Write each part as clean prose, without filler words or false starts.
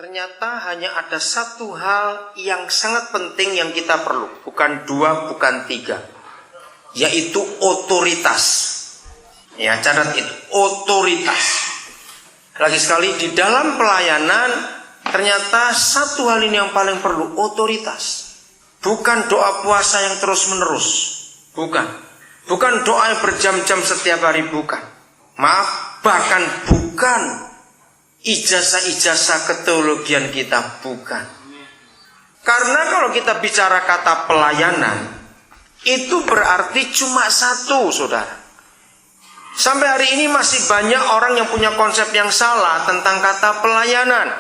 Ternyata hanya ada satu hal yang sangat penting yang kita perlu. Bukan dua, bukan tiga. Yaitu otoritas. Ya, catat itu, otoritas. Lagi sekali, di dalam pelayanan ternyata satu hal ini yang paling perlu, otoritas. Bukan doa puasa yang terus menerus. Bukan doa yang berjam-jam setiap hari, bukan. Maaf, bahkan bukan ijazah-ijazah keteologian kita, bukan. Karena kalau kita bicara kata pelayanan, itu berarti cuma satu, saudara. Sampai hari ini masih banyak orang yang punya konsep yang salah tentang kata pelayanan,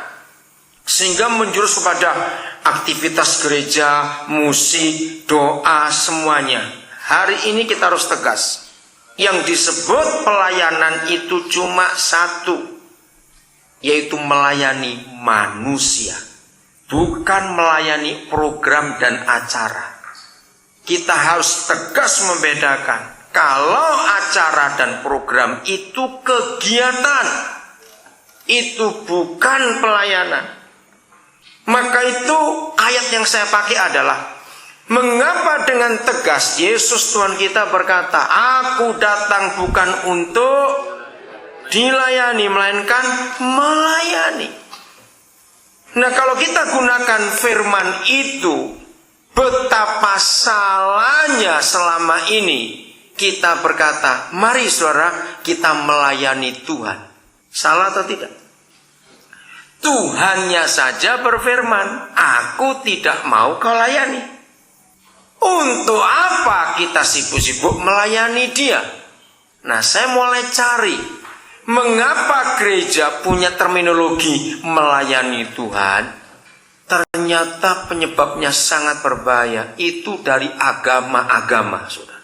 sehingga menjurus kepada aktivitas gereja, musik, doa, semuanya. Hari ini kita harus tegas. Yang disebut pelayanan itu cuma satu, yaitu melayani manusia, bukan melayani program dan acara. Kita harus tegas membedakan. Kalau acara dan program itu kegiatan, itu bukan pelayanan. Maka itu ayat yang saya pakai adalah, mengapa dengan tegas Yesus Tuhan kita berkata, aku datang bukan untuk dilayani, melainkan melayani. Nah, kalau kita gunakan firman itu, betapa salahnya selama ini kita berkata, mari saudara kita melayani Tuhan. Salah atau tidak? Tuhannya saja berfirman, aku tidak mau kau layani. Untuk apa kita sibuk-sibuk melayani dia? Nah, saya mulai cari, mengapa gereja punya terminologi melayani Tuhan? Ternyata penyebabnya sangat berbahaya. Itu dari agama-agama, saudara.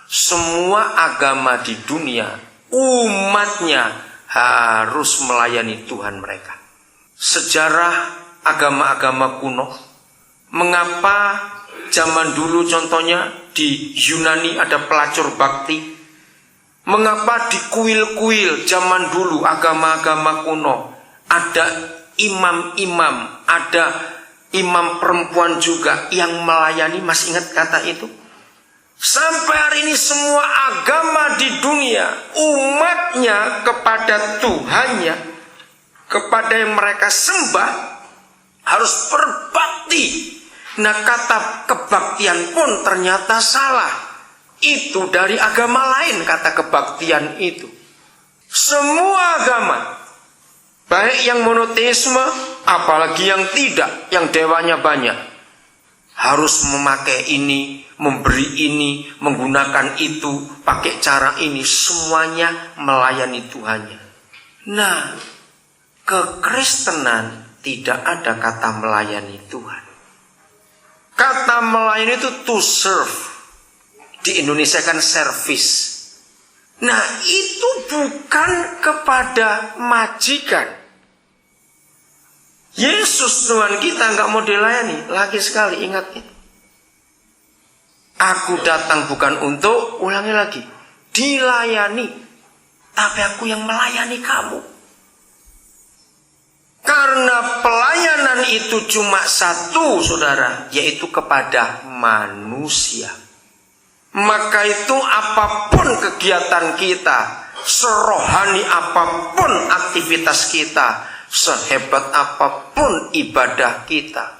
Semua agama di dunia, umatnya harus melayani Tuhan mereka. Sejarah agama-agama kuno, mengapa zaman dulu contohnya di Yunani ada pelacur bakti? Mengapa di kuil-kuil zaman dulu agama-agama kuno ada imam-imam, ada imam perempuan juga yang melayani? Masih ingat kata itu? Sampai hari ini semua agama di dunia, umatnya kepada Tuhannya, kepada yang mereka sembah, harus berbakti. Nah, kata kebaktian pun ternyata salah. Itu dari agama lain kata kebaktian itu. Semua agama, baik yang monoteisme, apalagi yang tidak, yang dewanya banyak, harus memakai ini, memberi ini, menggunakan itu, pakai cara ini, semuanya melayani Tuhannya. Nah, kekristenan tidak ada kata melayani Tuhan. Kata melayani itu to serve. Di Indonesia kan service. Nah, itu bukan kepada majikan. Yesus Tuhan kita nggak mau dilayani. Lagi sekali ingat itu. Aku datang bukan untuk, ulangi lagi, dilayani, tapi aku yang melayani kamu. Karena pelayanan itu cuma satu, saudara, yaitu kepada manusia. Maka itu apapun kegiatan kita, serohani apapun aktivitas kita, sehebat apapun ibadah kita,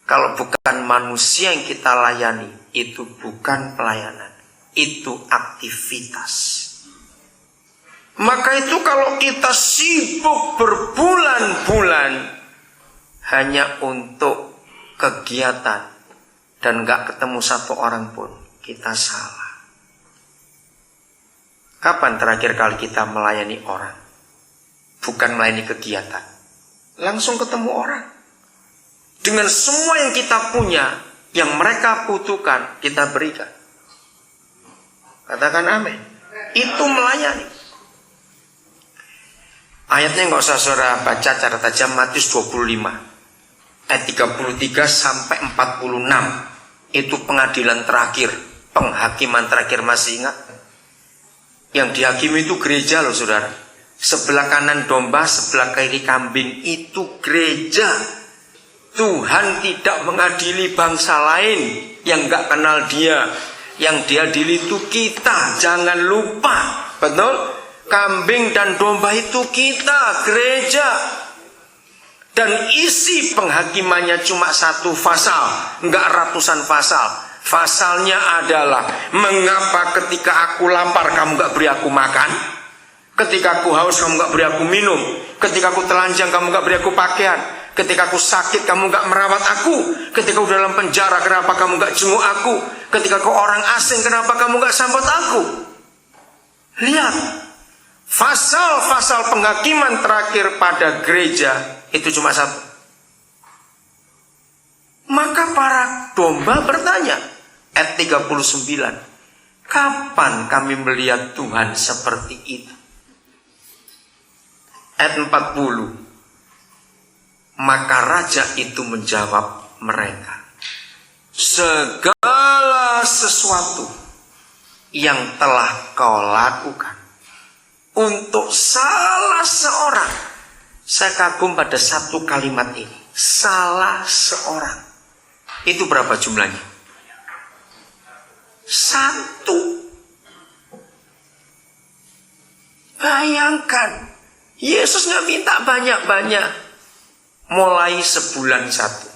kalau bukan manusia yang kita layani, itu bukan pelayanan, itu aktivitas. Maka itu kalau kita sibuk berbulan-bulan hanya untuk kegiatan dan gak ketemu satu orang pun, kita salah. Kapan terakhir kali kita melayani orang? Bukan melayani kegiatan, langsung ketemu orang. Dengan semua yang kita punya, yang mereka butuhkan, kita berikan. Katakan amin. Itu melayani. Ayatnya nggak usah saudara baca, catat aja Matius 25 ayat 33 sampai 46. Itu pengadilan terakhir, penghakiman terakhir, masih ingat? Yang dihakimi itu gereja loh, saudara. Sebelah kanan domba, sebelah kiri kambing. Itu gereja. Tuhan tidak mengadili bangsa lain yang gak kenal dia. Yang dia adili itu kita. Jangan lupa. Betul? Kambing dan domba itu kita, gereja. Dan isi penghakimannya cuma satu pasal, enggak ratusan pasal. Pasalnya adalah, mengapa ketika aku lapar kamu enggak beri aku makan? Ketika aku haus kamu enggak beri aku minum? Ketika aku telanjang kamu enggak beri aku pakaian? Ketika aku sakit kamu enggak merawat aku? Ketika aku dalam penjara kenapa kamu enggak jenguk aku? Ketika kau orang asing kenapa kamu enggak sambut aku? Lihat, pasal-pasal penghakiman terakhir pada gereja itu cuma satu. Maka para domba bertanya, ayat 39, kapan kami melihat Tuhan seperti itu? Ayat 40, maka raja itu menjawab mereka, segala sesuatu yang telah kau lakukan untuk salah seorang. Saya kagum pada satu kalimat ini, salah seorang. Itu berapa jumlahnya? Satu. Bayangkan, Yesus gak minta banyak-banyak. Mulai sebulan satu.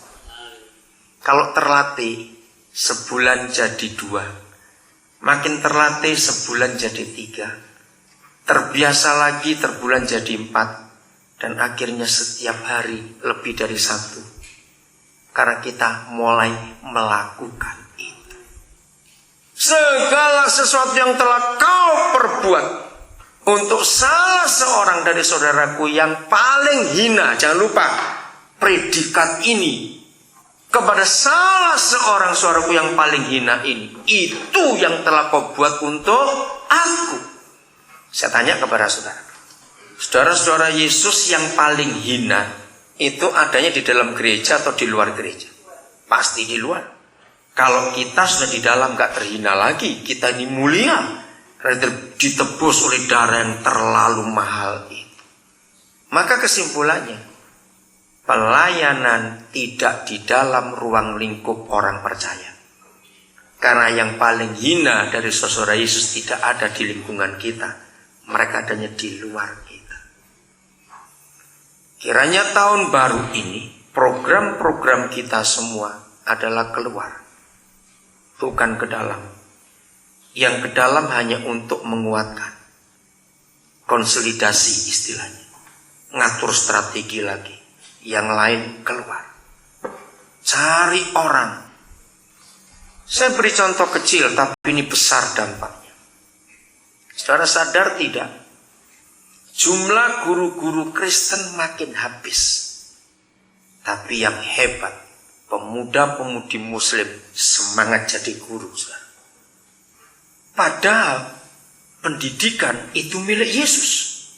Kalau terlatih, sebulan jadi 2. Makin terlatih, sebulan jadi 3. Terbiasa lagi, terbulan jadi 4. Dan akhirnya setiap hari lebih dari 1. Karena kita mulai melakukan itu. Segala sesuatu yang telah kau perbuat untuk salah seorang dari saudaraku yang paling hina. Jangan lupa, predikat ini kepada salah seorang saudaraku yang paling hina ini, itu yang telah kau buat untuk aku. Saya tanya kepada saudara, saudara-saudara Yesus yang paling hina itu adanya di dalam gereja atau di luar gereja? Pasti di luar. Kalau kita sudah di dalam gak terhina lagi, kita ini mulia karena ditebus oleh darah yang terlalu mahal itu. Maka kesimpulannya, pelayanan tidak di dalam ruang lingkup orang percaya. Karena yang paling hina dari saudara Yesus tidak ada di lingkungan kita. Mereka adanya di luar kita. Kiranya tahun baru ini program-program kita semua adalah keluar, bukan ke dalam. Yang ke dalam hanya untuk menguatkan, konsolidasi istilahnya, ngatur strategi lagi. Yang lain keluar, cari orang. Saya beri contoh kecil tapi ini besar dampaknya. Saudara sadar tidak? Jumlah guru-guru Kristen makin habis. Tapi yang hebat, pemuda-pemudi Muslim semangat jadi guru. Saudara. Padahal pendidikan itu milik Yesus.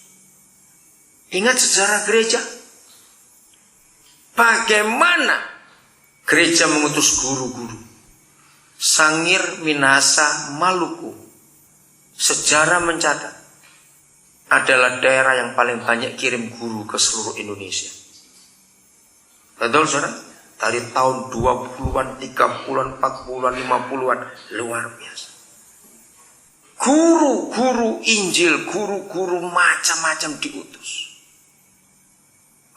Ingat sejarah gereja? Bagaimana gereja mengutus guru-guru? Sangir, Minahasa, Maluku. Sejarah mencatat adalah daerah yang paling banyak kirim guru ke seluruh Indonesia. Betul saudara? Dari tahun 20-an, 30-an, 40-an, 50-an. Luar biasa. Guru-guru Injil, guru-guru macam-macam diutus.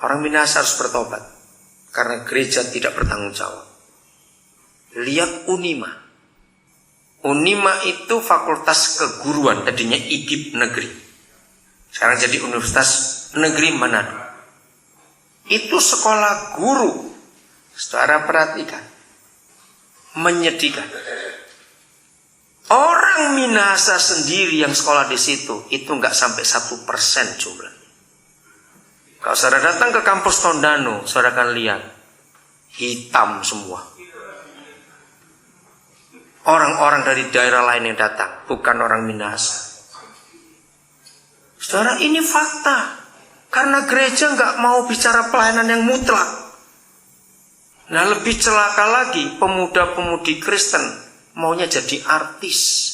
Orang Minahasa harus bertobat karena gereja tidak bertanggung jawab. Lihat Unima. Unima itu fakultas keguruan, tadinya IGIP negeri. Sekarang jadi Universitas Negeri Manado. Itu sekolah guru. Saudara perhatikan. Menyedihkan. Orang Minahasa sendiri yang sekolah di situ, itu nggak sampai 1% jumlahnya. Kalau saudara datang ke kampus Tondano, saudara akan lihat. Hitam semua. Orang-orang dari daerah lain yang datang, bukan orang Minahasa. Saudara, ini fakta. Karena gereja nggak mau bicara pelayanan yang mutlak. Nah, lebih celaka lagi, pemuda-pemudi Kristen maunya jadi artis.